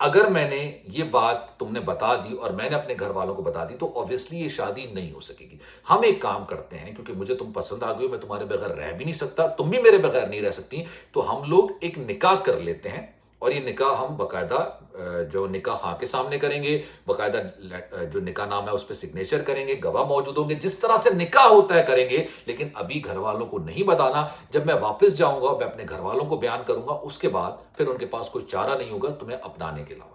اگر میں نے یہ بات تم نے بتا دی اور میں نے اپنے گھر والوں کو بتا دی تو obviously یہ شادی نہیں ہو سکے گی. ہم ایک کام کرتے ہیں, کیونکہ مجھے تم پسند آ گئی ہو, میں تمہارے بغیر رہ بھی نہیں سکتا, تم بھی میرے بغیر نہیں رہ سکتی, تو ہم لوگ ایک نکاح کر لیتے ہیں. اور یہ نکاح ہم باقاعدہ جو نکاح خاں کے سامنے کریں گے, باقاعدہ جو نکاح نام ہے اس پہ سگنیچر کریں گے, گواہ موجود ہوں گے, جس طرح سے نکاح ہوتا ہے کریں گے. لیکن ابھی گھر والوں کو نہیں بتانا. جب میں واپس جاؤں گا میں اپنے گھر والوں کو بیان کروں گا, اس کے بعد پھر ان کے پاس کوئی چارہ نہیں ہوگا تمہیں اپنانے کے علاوہ.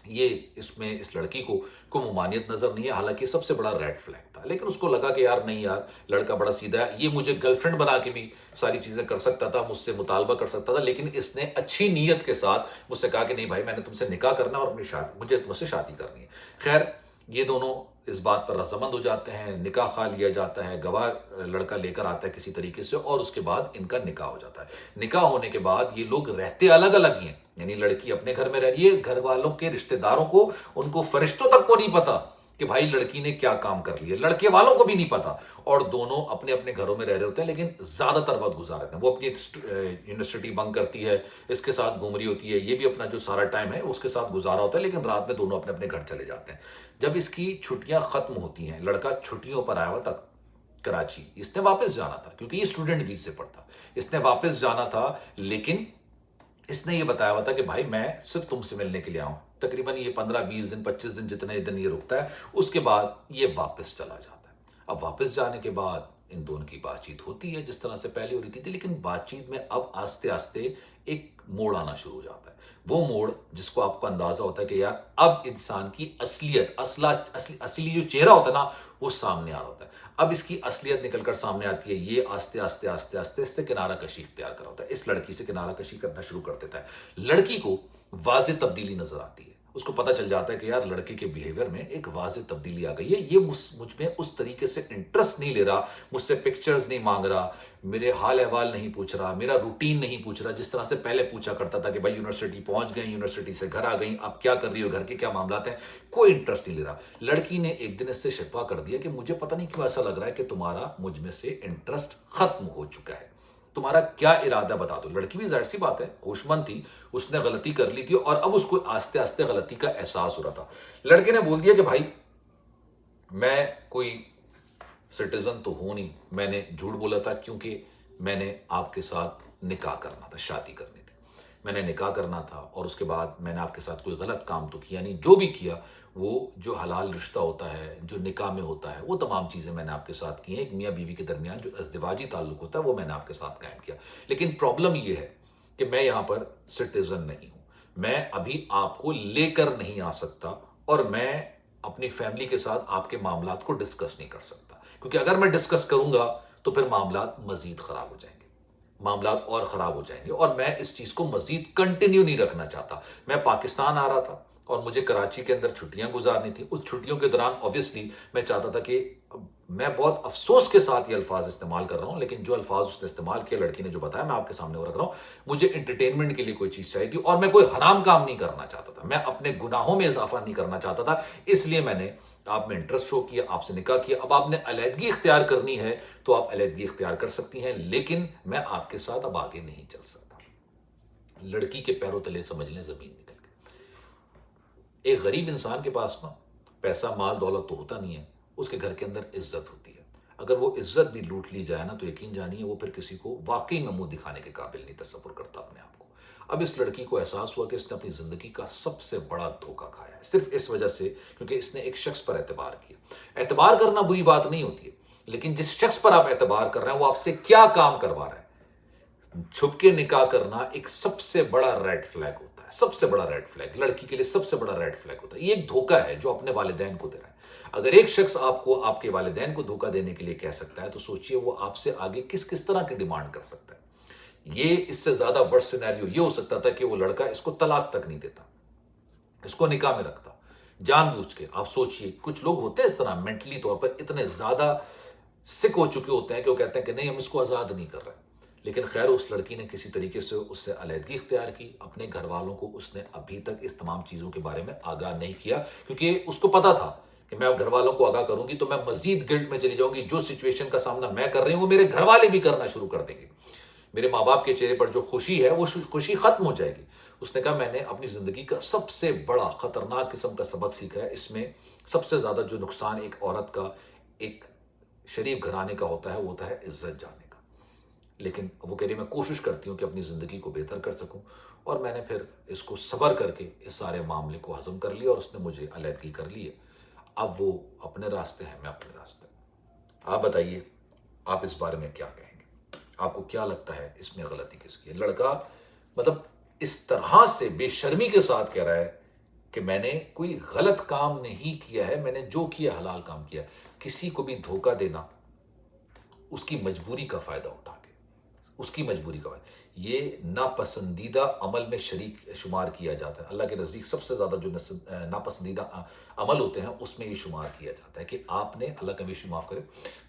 یہ اس میں اس لڑکی کو ممانعت نظر نہیں ہے, حالانکہ سب سے بڑا ریڈ فلیگ تھا. لیکن اس کو لگا کہ یار نہیں یار, لڑکا بڑا سیدھا ہے, یہ مجھے گرل فرینڈ بنا کے بھی ساری چیزیں کر سکتا تھا, مجھ سے مطالبہ کر سکتا تھا. لیکن اس نے اچھی نیت کے ساتھ مجھ سے کہا کہ نہیں بھائی, میں نے تم سے نکاح کرنا اور مجھے تم سے شادی کرنی ہے. خیر, یہ دونوں اس بات پر رضامند ہو جاتے ہیں, نکاح خواہ لیا جاتا ہے, گواہ لڑکا لے کر آتا ہے کسی طریقے سے, اور اس کے بعد ان کا نکاح ہو جاتا ہے. نکاح ہونے کے بعد یہ لوگ رہتے الگ الگ ہی ہیں, یعنی لڑکی اپنے گھر میں رہ رہی ہے, گھر والوں کے رشتہ داروں کو, ان کو فرشتوں تک کو نہیں پتا کہ بھائی لڑکی نے کیا کام کر لیا, لڑکے والوں کو بھی نہیں پتا. اور دونوں اپنے اپنے گھروں میں رہ رہے ہوتے ہیں, لیکن زیادہ تر وقت گزار رہتے ہیں. وہ اپنی یونیورسٹی بنک کرتی ہے, اس کے ساتھ گھوم رہی ہوتی ہے, یہ بھی اپنا جو سارا ٹائم ہے اس کے ساتھ گزارا ہوتا ہے, لیکن رات میں دونوں اپنے اپنے گھر چلے جاتے ہیں. جب اس کی چھٹیاں ختم ہوتی ہیں, لڑکا چھٹیوں پر آیا ہوا تھا کراچی, اس نے واپس جانا تھا کیونکہ یہ اسٹوڈنٹ ویزے پر تھا, اس نے واپس جانا تھا. لیکن اس نے یہ بتایا ہوا تھا کہ بھائی میں صرف تم سے ملنے کے لیے آؤں. تقریباً یہ 15-20 دن 25 دن جتنے دن یہ رکتا ہے, اس کے بعد یہ واپس چلا جاتا ہے. اب واپس جانے کے بعد ان دونوں کی بات چیت ہوتی ہے جس طرح سے پہلے ہو رہی تھی, لیکن بات چیت میں اب آستے آستے ایک موڑ آنا شروع ہو جاتا ہے. وہ موڑ جس کو آپ کو اندازہ ہوتا ہے کہ یار اب انسان کی اصلیت, اصلی جو چہرہ ہوتا ہے نا, وہ سامنے آ رہا ہوتا ہے. اب اس کی اصلیت نکل کر سامنے آتی ہے. یہ آستے آستے آستے آستے اس سے کنارہ کشی اختیار کر ہوتا ہے, اس لڑکی سے کنارہ کشی کرنا شروع کر دیتا ہے. لڑکی کو واضح تبدیلی نظر آتی ہے, اس کو پتہ چل جاتا ہے کہ یار لڑکے کے بیہیویئر میں ایک واضح تبدیلی آ گئی ہے. یہ مجھ میں اس طریقے سے انٹرسٹ نہیں لے رہا, مجھ سے پکچرز نہیں مانگ رہا, میرے حال احوال نہیں پوچھ رہا, میرا روٹین نہیں پوچھ رہا, جس طرح سے پہلے پوچھا کرتا تھا کہ بھائی یونیورسٹی پہنچ گئے, یونیورسٹی سے گھر آ گئی, اب کیا کر رہی ہو, گھر کے کیا معاملات ہیں, کوئی انٹرسٹ نہیں لے رہا. لڑکی نے ایک دن اس سے شکوہ کر دیا کہ مجھے پتہ نہیں کیوں ایسا لگ رہا ہے کہ تمہارا مجھ میں سے انٹرسٹ ختم ہو چکا ہے, تمہارا کیا ارادہ بتا دو. لڑکی بھی ظاہر سی بات ہے ہوش مند تھی, اس نے غلطی کر لی تھی اور اب اس کو آستے آستے غلطی کا احساس ہو رہا تھا. لڑکے نے بول دیا کہ بھائی میں کوئی سٹیزن تو ہوں نہیں, میں نے جھوٹ بولا تھا کیونکہ میں نے آپ کے ساتھ نکاح کرنا تھا, شادی کرنی تھی, میں نے نکاح کرنا تھا, اور اس کے بعد میں نے آپ کے ساتھ کوئی غلط کام تو کیا نہیں. جو بھی کیا وہ جو حلال رشتہ ہوتا ہے, جو نکاح میں ہوتا ہے, وہ تمام چیزیں میں نے آپ کے ساتھ کی ہیں. ایک میاں بیوی کے درمیان جو ازدواجی تعلق ہوتا ہے وہ میں نے آپ کے ساتھ قائم کیا. لیکن پرابلم یہ ہے کہ میں یہاں پر سٹیزن نہیں ہوں, میں ابھی آپ کو لے کر نہیں آ سکتا, اور میں اپنی فیملی کے ساتھ آپ کے معاملات کو ڈسکس نہیں کر سکتا, کیونکہ اگر میں ڈسکس کروں گا تو پھر معاملات مزید خراب ہو جائیں گے, معاملات اور خراب ہو جائیں گے, اور میں اس چیز کو مزید کنٹینیو نہیں رکھنا چاہتا. میں پاکستان آ رہا تھا اور مجھے کراچی کے اندر چھٹیاں گزارنی تھی. اس چھٹیوں کے دوران اوبویسلی میں چاہتا تھا کہ میں بہت افسوس کے ساتھ یہ الفاظ استعمال کر رہا ہوں, لیکن جو الفاظ اس نے استعمال کیا, لڑکی نے جو بتایا, میں آپ کے سامنے وہ رکھ رہا ہوں. مجھے انٹرٹینمنٹ کے لیے کوئی چیز چاہیے تھی, اور میں کوئی حرام کام نہیں کرنا چاہتا تھا, میں اپنے گناہوں میں اضافہ نہیں کرنا چاہتا تھا. اس لیے میں نے آپ میں انٹرسٹ شو کیا, آپ سے نکاح کیا. اب آپ نے علیحدگی اختیار کرنی ہے تو آپ علیحدگی اختیار کر سکتی ہیں, لیکن میں آپ کے ساتھ اب آگے نہیں چل سکتا. لڑکی کے پیروں تلے سمجھ لیں زمین نکل گئی. ایک غریب انسان کے پاس نا پیسہ مال دولت تو ہوتا نہیں ہے, اس کے گھر کے اندر عزت ہوتی ہے. اگر وہ عزت بھی لوٹ لی جائے نا تو یقین جانیے وہ پھر کسی کو واقعی میں منہ دکھانے کے قابل نہیں تصور کرتا اپنے آپ کو. اب اس لڑکی کو احساس ہوا کہ اس نے اپنی زندگی کا سب سے بڑا دھوکہ کھایا ہے, صرف اس وجہ سے کیونکہ اس نے ایک شخص پر اعتبار کیا. اعتبار کرنا بری بات نہیں ہوتی ہے, لیکن جس شخص پر آپ اعتبار کر رہے ہیں وہ آپ سے کیا کام کروا رہا ہے. چھپ کے نکاح کرنا ایک سب سے بڑا ریڈ فلیگ ہوتا ہے, سب سے بڑا ریڈ فلیگ لڑکی کے لیے سب سے بڑا ریڈ فلیگ ہوتا ہے. یہ ایک دھوکہ ہے جو اپنے والدین کو دے رہا ہے. اگر ایک شخص آپ کو آپ کے والدین کو دھوکہ دینے کے لیے کہہ سکتا ہے تو سوچئے وہ آپ سے آگے کس کس طرح کی ڈیمانڈ کر سکتا ہے. یہ اس سے زیادہ ورس سینیریو یہ ہو سکتا تھا کہ وہ لڑکا اس کو طلاق تک نہیں دیتا, اس کو نکاح میں رکھتا جان بوجھ کے. آپ سوچئے کچھ لوگ ہوتے ہیں اس طرح مینٹلی طور پر اتنے زیادہ سک ہو چکے ہوتے ہیں کہ وہ کہتے ہیں کہ نہیں ہم اس کو آزاد نہیں کر رہے. لیکن خیر اس لڑکی نے کسی طریقے سے اس سے علیحدگی اختیار کی. اپنے گھر والوں کو اس نے ابھی تک اس تمام چیزوں کے بارے میں آگاہ نہیں کیا, کیونکہ اس کو پتا تھا کہ میں اب گھر والوں کو آگاہ کروں گی تو میں مزید گلٹ میں چلی جاؤں گی. جو سچویشن کا سامنا میں کر رہی ہوں وہ میرے گھر والے بھی کرنا شروع کر دیں گے. میرے ماں باپ کے چہرے پر جو خوشی ہے وہ خوشی ختم ہو جائے گی. اس نے کہا میں نے اپنی زندگی کا سب سے بڑا خطرناک قسم کا سبق سیکھا ہے، اس میں سب سے زیادہ جو نقصان ایک عورت کا، ایک شریف گھرانے کا ہوتا ہے وہ ہوتا ہے عزت جانے کا۔ لیکن وہ کہہ رہی میں کوشش کرتی ہوں کہ اپنی زندگی کو بہتر کر سکوں، اور میں نے پھر اس کو صبر کر کے اس سارے معاملے کو ہضم کر لیا، اور اس نے مجھے علیحدگی کر لی ہے۔ اب وہ اپنے راستے ہیں، میں اپنے راستے۔ آپ بتائیے، آپ اس بارے میں کیا کہیں گے؟ آپ کو کیا لگتا ہے اس میں غلطی کس کی ہے؟ لڑکا مطلب اس طرح سے بے شرمی کے ساتھ کہہ رہا ہے کہ میں نے کوئی غلط کام نہیں کیا ہے، میں نے جو کیا حلال کام کیا۔ کسی کو بھی دھوکہ دینا، اس کی مجبوری کا فائدہ اٹھا کے، اس کی مجبوری کا فائدہ، یہ ناپسندیدہ عمل میں شریک شمار کیا جاتا ہے۔ اللہ کے نزدیک سب سے زیادہ جو ناپسندیدہ عمل ہوتے ہیں اس میں یہ شمار کیا جاتا ہے کہ آپ نے، اللہ کا بیشی معاف کرے،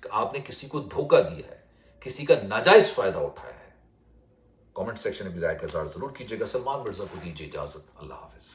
کہ آپ نے کسی کو دھوکہ دیا ہے، کسی کا ناجائز فائدہ اٹھایا ہے۔ کامنٹ سیکشن میں بھی رائے کا اظہار ضرور کیجیے گا۔ سلمان مرزا کو دیجیے اجازت، اللہ حافظ۔